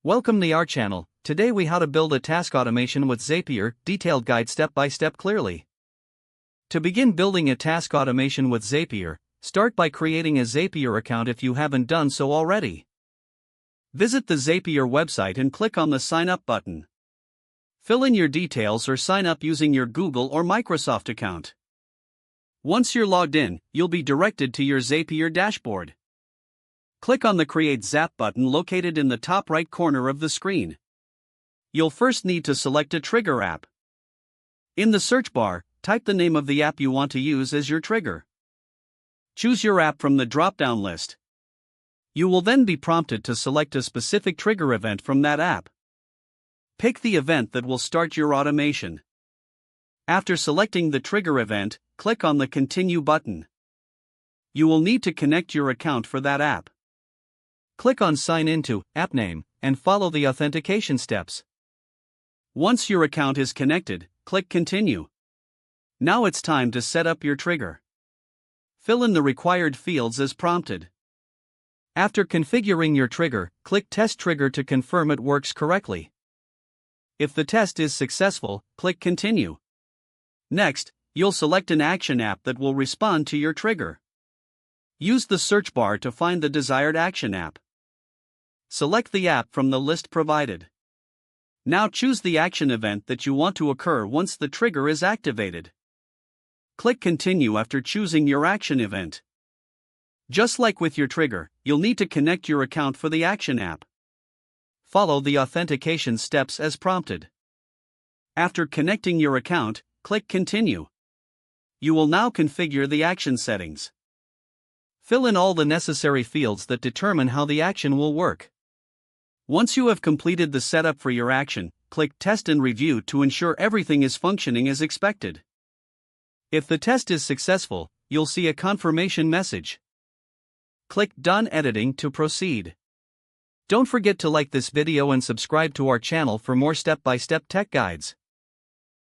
Welcome to our channel. Today we how to build a task automation with Zapier, detailed guide step by step clearly. To begin building a task automation with Zapier, start by creating a Zapier account if you haven't done so already. Visit the Zapier website and click on the Sign Up button. Fill in your details or sign up using your Google or Microsoft account. Once you're logged in, you'll be directed to your Zapier dashboard. Click on the Create Zap button located in the top right corner of the screen. You'll first need to select a trigger app. In the search bar, type the name of the app you want to use as your trigger. Choose your app from the drop-down list. You will then be prompted to select a specific trigger event from that app. Pick the event that will start your automation. After selecting the trigger event, click on the Continue button. You will need to connect your account for that app. Click on Sign Into App Name and follow the authentication steps. Once your account is connected, click Continue. Now it's time to set up your trigger. Fill in the required fields as prompted. After configuring your trigger, click Test Trigger to confirm it works correctly. If the test is successful, click Continue. Next, you'll select an action app that will respond to your trigger. Use the search bar to find the desired action app. Select the app from the list provided. Now choose the action event that you want to occur once the trigger is activated. Click Continue after choosing your action event. Just like with your trigger, you'll need to connect your account for the action app. Follow the authentication steps as prompted. After connecting your account, click Continue. You will now configure the action settings. Fill in all the necessary fields that determine how the action will work. Once you have completed the setup for your action, click Test and Review to ensure everything is functioning as expected. If the test is successful, you'll see a confirmation message. Click Done Editing to proceed. Don't forget to like this video and subscribe to our channel for more step-by-step tech guides.